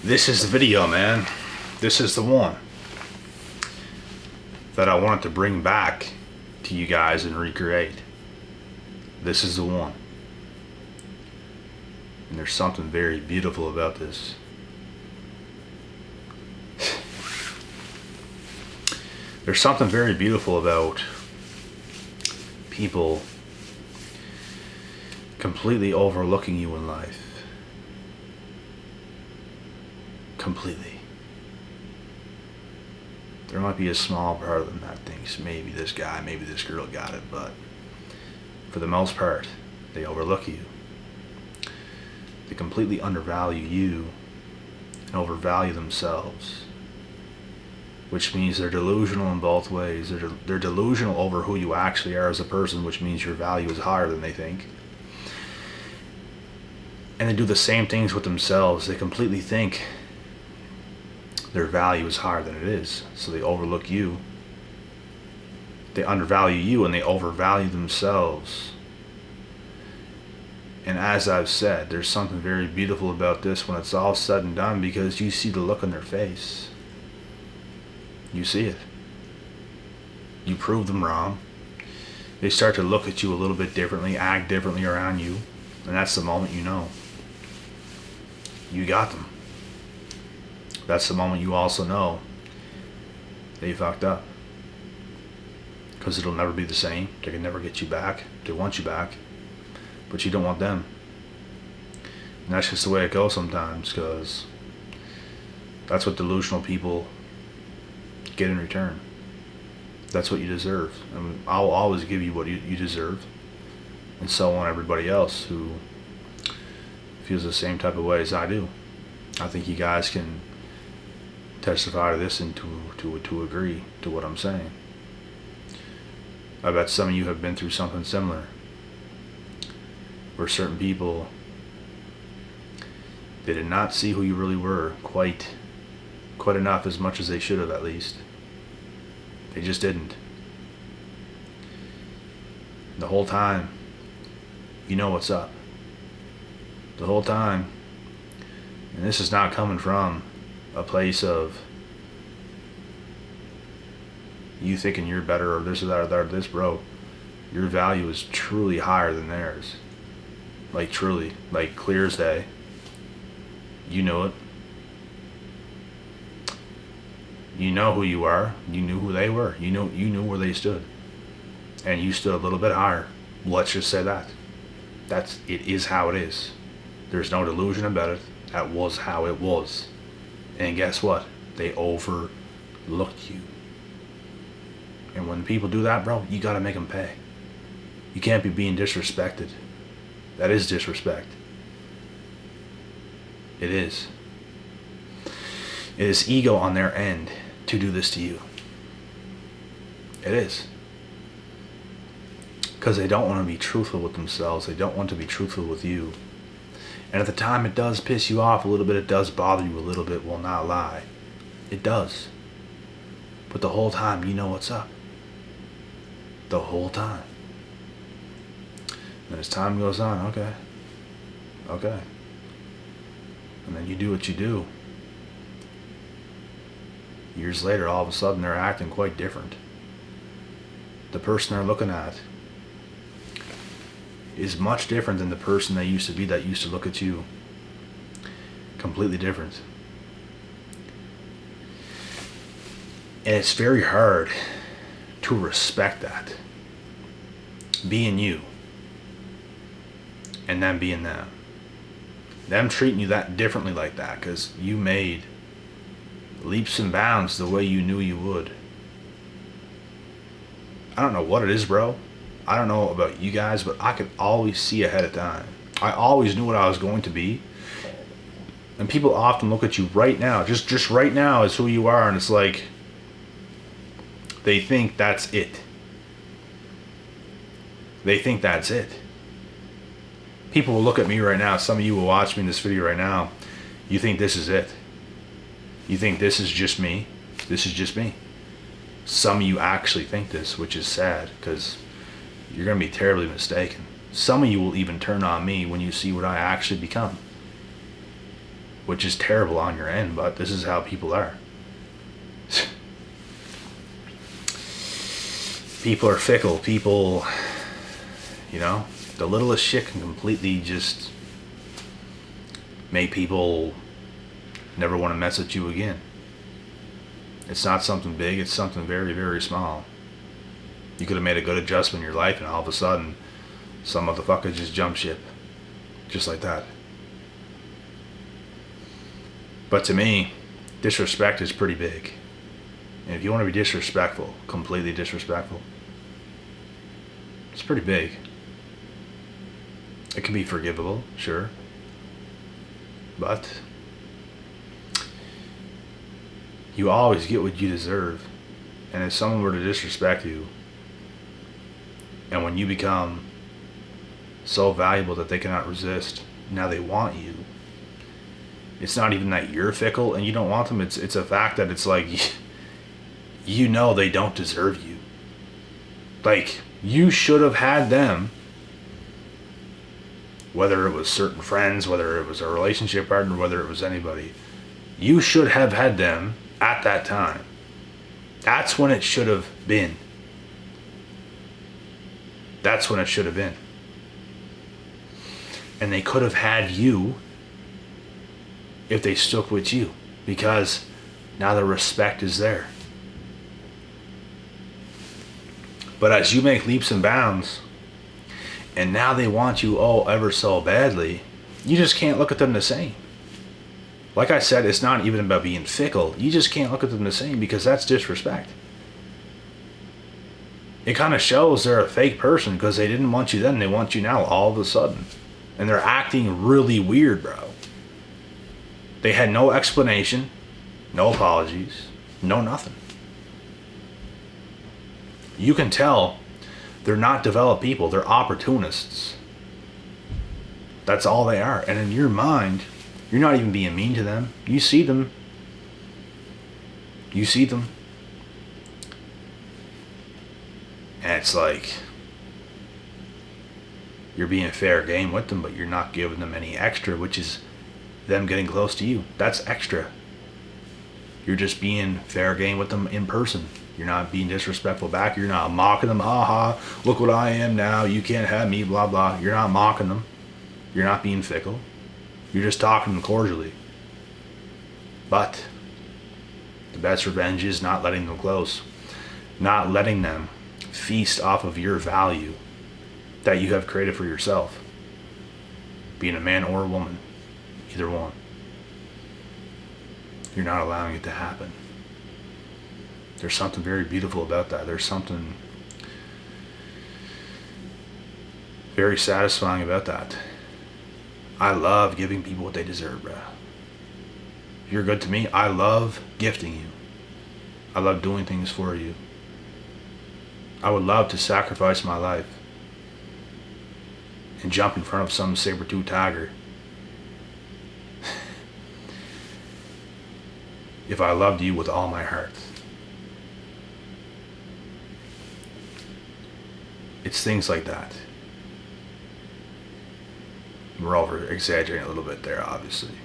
This is the video, man. This is the one that I wanted to bring back to you guys and recreate. This is the one. And there's something very beautiful about this. There's something very beautiful about people completely overlooking you in life. Completely. There might be a small part of them that thinks maybe this guy, maybe this girl got it, but for the most part, they overlook you. They completely undervalue you and overvalue themselves, which means they're delusional in both ways. They're delusional over who you actually are as a person, which means your value is higher than they think. And they do the same things with themselves. They completely think their value is higher than it is, so they overlook you. They undervalue you and they overvalue themselves. And as I've said, there's something very beautiful about this when it's all said and done, because you see the look on their face. You see it. You prove them wrong. They start to look at you a little bit differently, act differently around you, and that's the moment you know you got them. That's the moment you also know they fucked up, because it'll never be the same. They can never get you back. They want you back, but you don't want them. And that's just the way it goes sometimes, because that's what delusional people get in return. That's what you deserve. I mean, I'll always give you what you deserve, and so on everybody else who feels the same type of way as I do. I think you guys can testify to this and to agree to what I'm saying. I bet some of you have been through something similar, where certain people, they did not see who you really were quite enough, as much as they should have at least. They just didn't. The whole time, you know what's up. The whole time, and this is not coming from a place of you thinking you're better or this or that or that or this, bro. Your value is truly higher than theirs. Like truly, like clear as day. You know it. You know who you are. You knew who they were. You knew where they stood, and you stood a little bit higher. Let's just say that. It is how it is. There's no delusion about it. That was how it was. And guess what? They overlooked you. And when people do that, bro, you gotta make them pay. You can't be being disrespected. That is disrespect. It is. It is ego on their end to do this to you. It is. Because they don't want to be truthful with themselves. They don't want to be truthful with you. And at the time, it does piss you off a little bit. It does bother you a little bit. Will not lie. It does. But the whole time, you know what's up. The whole time. And as time goes on, okay. And then you do what you do. Years later, all of a sudden, they're acting quite different. The person they're looking at is much different than the person they used to be that used to look at you. Completely different. And it's very hard to respect that. Being you. And them being them. Them treating you that differently like that, because you made leaps and bounds the way you knew you would. I don't know what it is, bro. I don't know about you guys, but I could always see ahead of time. I always knew what I was going to be. And people often look at you right now, just right now as who you are, and it's like they think that's it. They think that's it. People will look at me right now. Some of you will watch me in this video right now. You think this is it. You think this is just me. This is just me. Some of you actually think this, which is sad, because you're going to be terribly mistaken. Some of you will even turn on me when you see what I actually become. which is terrible on your end, but this is how people are. People are fickle. People, the littlest shit can completely just make people never want to mess with you again. It's not something big, it's something very, very small. You could have made a good adjustment in your life, and all of a sudden, some motherfucker just jumped ship. Just like that. But to me, disrespect is pretty big. And if you want to be disrespectful, completely disrespectful, it's pretty big. It can be forgivable, sure. But you always get what you deserve. And if someone were to disrespect you, and when you become so valuable that they cannot resist, now they want you. It's not even that you're fickle and you don't want them. It's a fact that it's like, they don't deserve you. Like, you should have had them, whether it was certain friends, whether it was a relationship partner, whether it was anybody. You should have had them at that time. That's when it should have been. That's when it should have been. And they could have had you if they stuck with you, because now the respect is there. But as you make leaps and bounds, and now they want you ever so badly, you just can't look at them the same. Like I said, it's not even about being fickle. You just can't look at them the same, because that's disrespect. It kind of shows they're a fake person, because they didn't want you then, they want you now all of a sudden. And they're acting really weird, bro. They had no explanation, no apologies, no nothing. You can tell they're not developed people, they're opportunists. That's all they are. And in your mind, you're not even being mean to them. You see them. You see them. And it's like, you're being fair game with them, but you're not giving them any extra, which is them getting close to you. That's extra. You're just being fair game with them in person. You're not being disrespectful back. You're not mocking them. Ha, look what I am now. You can't have me, blah, blah. You're not mocking them. You're not being fickle. You're just talking to them cordially. But the best revenge is not letting them close. Not letting them feast off of your value that you have created for yourself. Being a man or a woman. Either one. You're not allowing it to happen. There's something very beautiful about that. There's something very satisfying about that. I love giving people what they deserve, bro. If you're good to me, I love gifting you. I love doing things for you. I would love to sacrifice my life and jump in front of some saber-tooth tiger if I loved you with all my heart. It's things like that. We're over exaggerating a little bit there, obviously.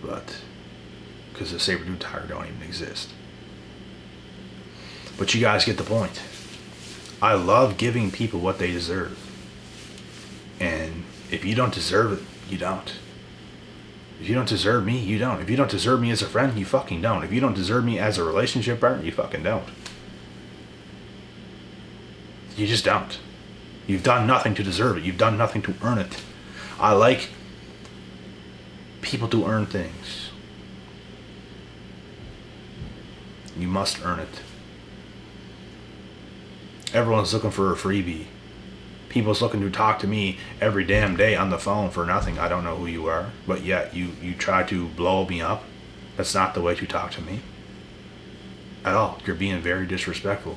But, because the saber-tooth tiger don't even exist. But you guys get the point. I love giving people what they deserve. And if you don't deserve it, you don't. If you don't deserve me, you don't. If you don't deserve me as a friend, you fucking don't. If you don't deserve me as a relationship partner, you fucking don't. You just don't. You've done nothing to deserve it. You've done nothing to earn it. I like people to earn things. You must earn it. Everyone's looking for a freebie. People's looking to talk to me every damn day on the phone for nothing. I don't know who you are, but yet you try to blow me up. That's not the way to talk to me at all. You're being very disrespectful.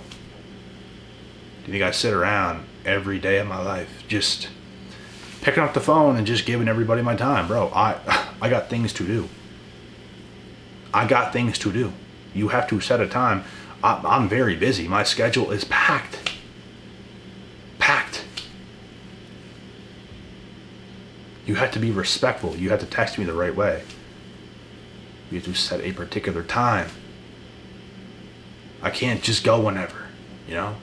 Do you think I sit around every day of my life just picking up the phone and just giving everybody my time? Bro, I got things to do. I got things to do. You have to set a time. I'm very busy. My schedule is packed. Packed. You have to be respectful. You have to text me the right way. You have to set a particular time. I can't just go whenever, you know?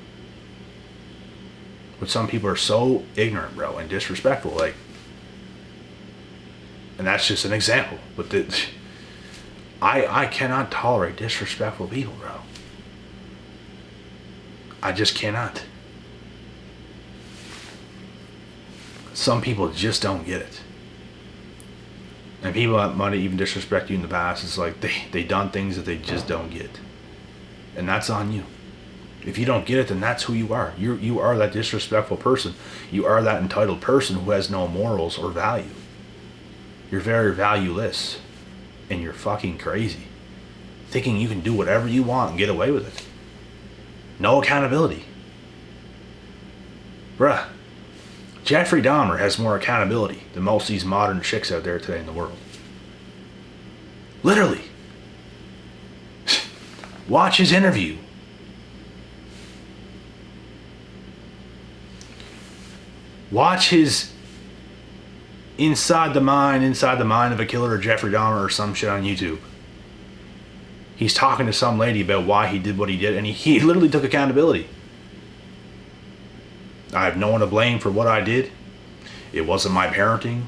But some people are so ignorant, bro, and disrespectful, like, and that's just an example. But I cannot tolerate disrespectful people, bro. I just cannot. Some people just don't get it. And people that might even disrespect you in the past, it's like they done things that they just don't get. And that's on you. If you don't get it, then that's who you are. You are that disrespectful person. You are that entitled person who has no morals or value. You're very valueless. And you're fucking crazy. Thinking you can do whatever you want and get away with it. No accountability. Bruh. Jeffrey Dahmer has more accountability than most of these modern chicks out there today in the world. Literally. Watch his interview. Watch his inside the mind of a killer or Jeffrey Dahmer or some shit on YouTube. He's talking to some lady about why he did what he did, and he literally took accountability. I have no one to blame for what I did. It wasn't my parenting.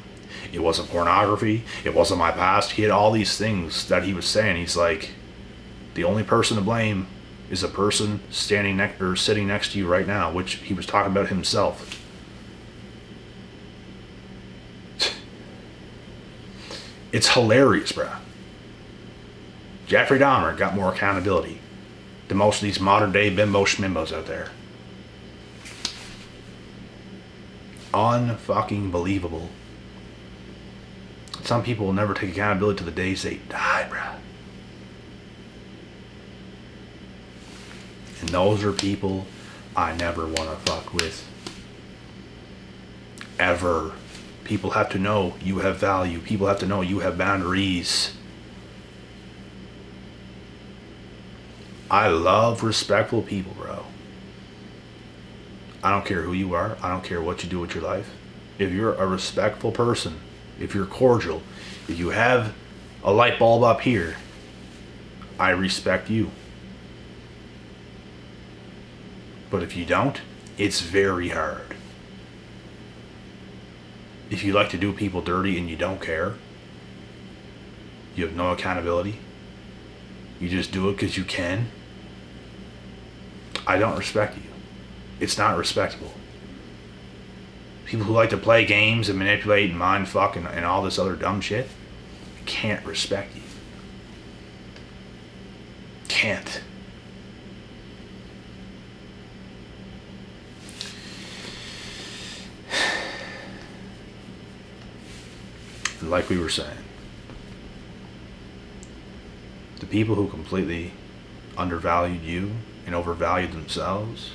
It wasn't pornography. It wasn't my past. He had all these things that he was saying. He's like, the only person to blame is a person standing next or sitting next to you right now, which he was talking about himself. It's hilarious, bruh. Jeffrey Dahmer got more accountability than most of these modern day bimbo schmimbos out there. Unfucking believable. Some people will never take accountability to the days they die, bruh. And those are people I never want to fuck with. Ever. People have to know you have value. People have to know you have boundaries. I love respectful people, bro. I don't care who you are. I don't care what you do with your life. If you're a respectful person, if you're cordial, if you have a light bulb up here, I respect you. But if you don't, it's very hard. If you like to do people dirty and you don't care, you have no accountability, you just do it because you can, I don't respect you. It's not respectable. People who like to play games and manipulate and mind fuck and all this other dumb shit, can't respect you. Can't. Like we were saying, the people who completely undervalued you and overvalued themselves,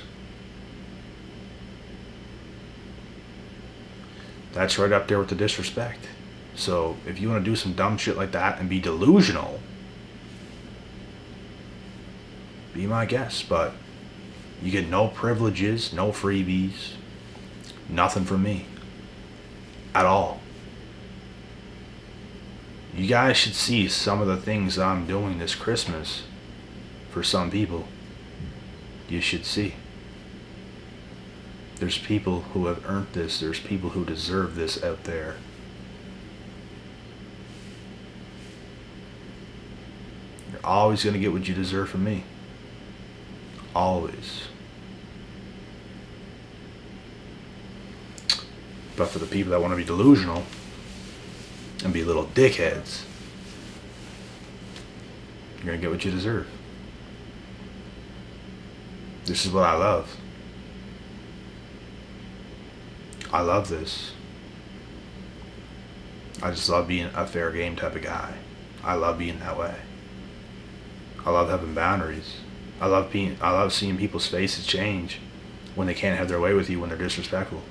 that's right up there with the disrespect. So if you want to do some dumb shit like that and be delusional, be my guest. But you get no privileges, no freebies, nothing from me at all. You guys should see some of the things I'm doing this Christmas for some people. You should see. There's people who have earned this. There's people who deserve this out there. You're always going to get what you deserve from me. Always. But for the people that want to be delusional and be little dickheads, you're going to get what you deserve. This is what I love. I love this. I just love being a fair game type of guy. I love being that way. I love having boundaries. I love seeing people's faces change when they can't have their way with you, when they're disrespectful.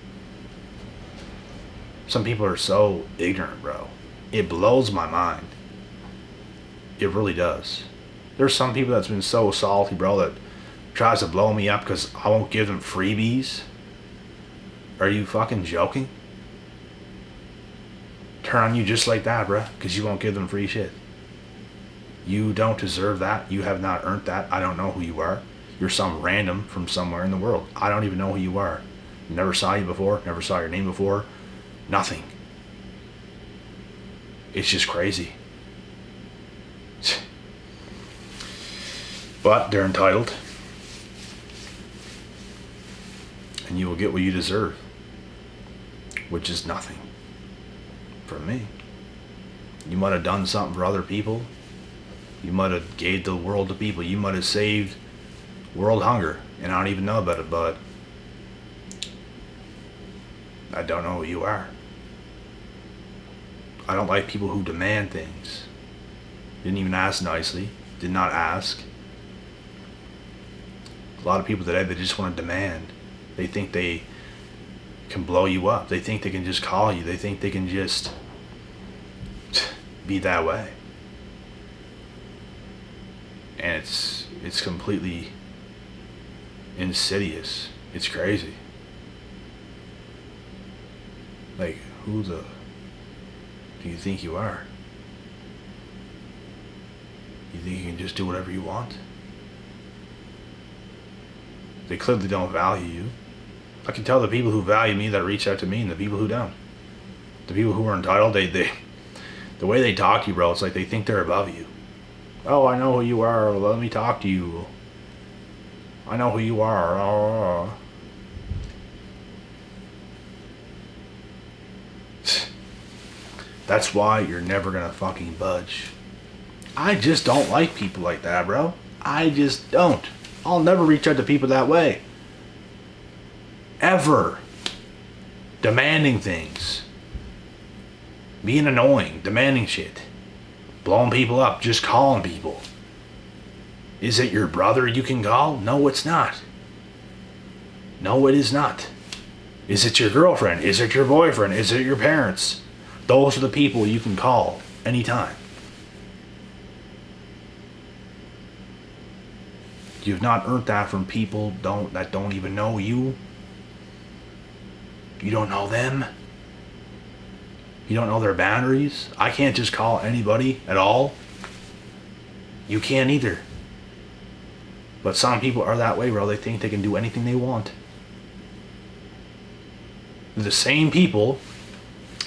Some people are so ignorant, bro. It blows my mind. It really does. There's some people that's been so salty, bro, that tries to blow me up because I won't give them freebies. Are you fucking joking? turn on you just like that, bruh, because you won't give them free shit. You don't deserve that. You have not earned that. I don't know who you are. You're some random from somewhere in the world. I don't even know who you are. Never saw you before. Never saw your name before. Nothing. It's just crazy. But they're entitled. And you will get what you deserve. Which is nothing. From me. You might have done something for other people. You might have gave the world to people. You might have saved world hunger. And I don't even know about it, but I don't know who you are. I don't like people who demand things. Didn't even ask nicely. Did not ask. A lot of people today, they just want to demand. They think they can blow you up. They think they can just call you. They think they can just be that way. And it's completely insidious. It's crazy. Like, who the do you think you are? You think you can just do whatever you want? They clearly don't value you. I can tell the people who value me that reach out to me and the people who don't. The people who are entitled, they the way they talk to you, bro, it's like they think they're above you. Oh, I know who you are. Let me talk to you. I know who you are. Oh. That's why you're never gonna fucking budge. I just don't like people like that, bro. I just don't. I'll never reach out to people that way. Ever. Demanding things. Being annoying. Demanding shit. Blowing people up. Just calling people. Is it your brother you can call? No, it's not. No, it is not. Is it your girlfriend? Is it your boyfriend? Is it your parents? Those are the people you can call anytime. You've not earned that from people that don't even know you. You don't know them. You don't know their boundaries. I can't just call anybody at all. You can't either. But some people are that way, bro. They think they can do anything they want. They're the same people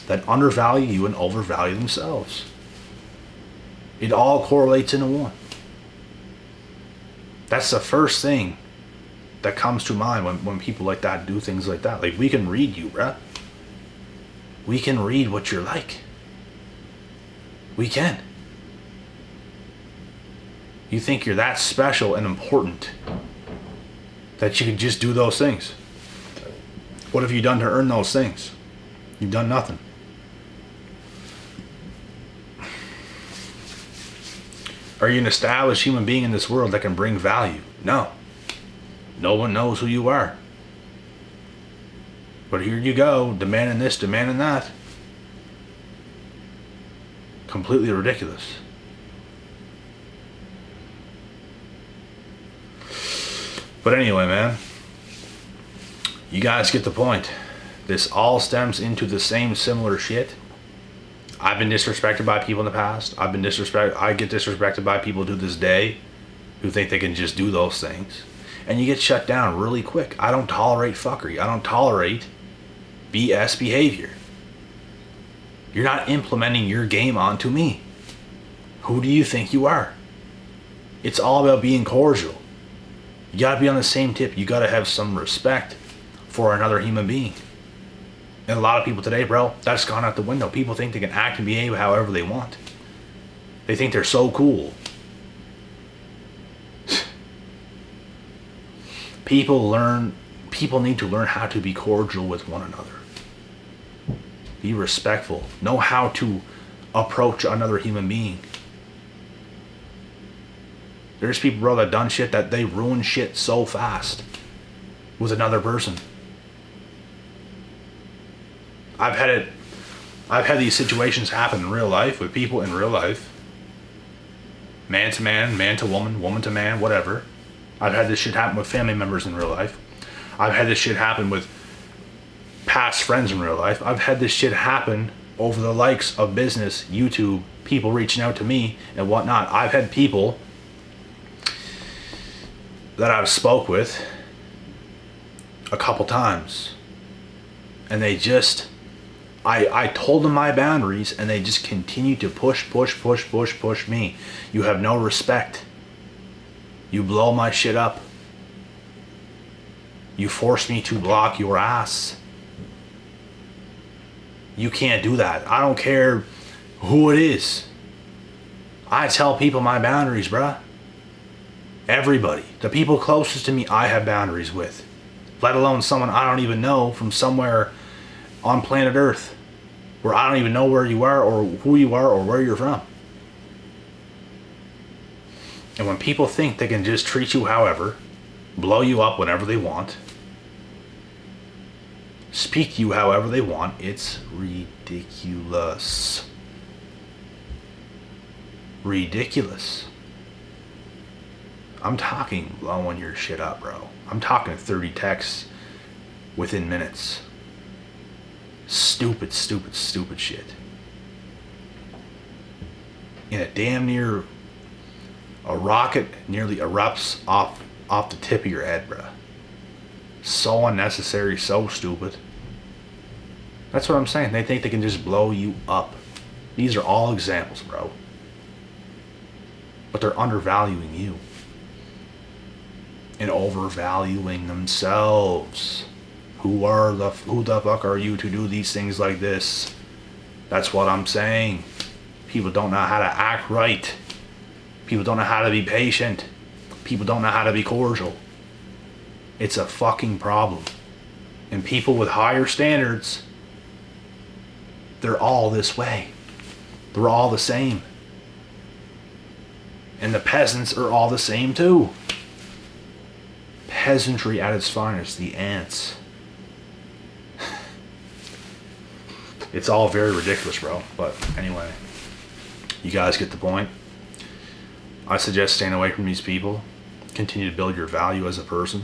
that undervalue you and overvalue themselves. It all correlates into one. That's the first thing that comes to mind when people like that do things like that. Like, we can read you, bruh. We can read what you're like. We can. You think you're that special and important that you can just do those things. What have you done to earn those things? You've done nothing. Are you an established human being in this world that can bring value? No. No one knows who you are. But here you go, demanding this, demanding that. Completely ridiculous. But anyway, man, you guys get the point. This all stems into the same similar shit. I've been disrespected by people in the past. I get disrespected by people to this day who think they can just do those things. And you get shut down really quick. I don't tolerate fuckery. I don't tolerate BS behavior. You're not implementing your game onto me. Who do you think you are? It's all about being cordial. You gotta be on the same tip. You gotta have some respect for another human being. And a lot of people today, bro, that's gone out the window. People think they can act and behave however they want. They think they're so cool. People need to learn how to be cordial with one another. Be respectful. Know how to approach another human being. There's people, bro, that done shit that they ruin shit so fast with another person. I've had these situations happen in real life with people in real life. Man to man, man to woman, woman to man, whatever. I've had this shit happen with family members in real life. I've had this shit happen with past friends in real life. I've had this shit happen over the likes of business, YouTube, people reaching out to me and whatnot. I've had people that I've spoke with a couple times, and they just, I told them my boundaries, and they just continue to push me. You have no respect. You blow my shit up. You force me to block your ass. You can't do that. I don't care who it is. I tell people my boundaries, bruh. Everybody. The people closest to me, I have boundaries with. Let alone someone I don't even know from somewhere on planet Earth, where I don't even know where you are or who you are or where you're from. And when people think they can just treat you however, blow you up whenever they want, speak to you however they want, it's ridiculous. Ridiculous. I'm talking blowing your shit up, bro. I'm talking 30 texts within minutes. Stupid shit. And it damn near, a rocket nearly erupts off the tip of your head, bro. So unnecessary, so stupid. That's what I'm saying. They think they can just blow you up. These are all examples, bro. But they're undervaluing you. And overvaluing themselves. Who the fuck are you to do these things like this? That's what I'm saying. People don't know how to act right. People don't know how to be patient. People don't know how to be cordial. It's a fucking problem. And people with higher standards, they're all this way. They're all the same. And the peasants are all the same too. Peasantry at its finest, the ants. It's all very ridiculous, bro. But anyway, you guys get the point. I suggest staying away from these people. Continue to build your value as a person.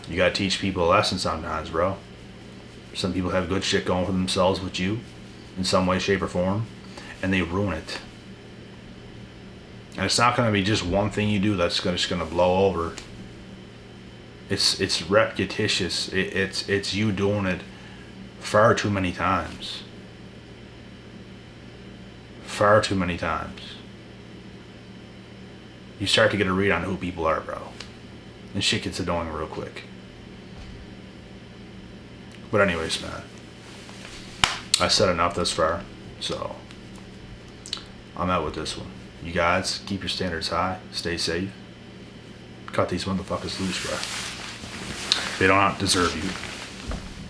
You gotta teach people a lesson sometimes, bro. Some people have good shit going for themselves with you in some way, shape, or form, and they ruin it. And it's not gonna be just one thing you do that's just gonna blow over. It's repetitious. It's you doing it far too many times. Far too many times. You start to get a read on who people are, bro. And shit gets annoying real quick. But anyways, man. I said enough thus far. So, I'm out with this one. You guys, keep your standards high. Stay safe. Cut these motherfuckers loose, bro. They don't deserve you.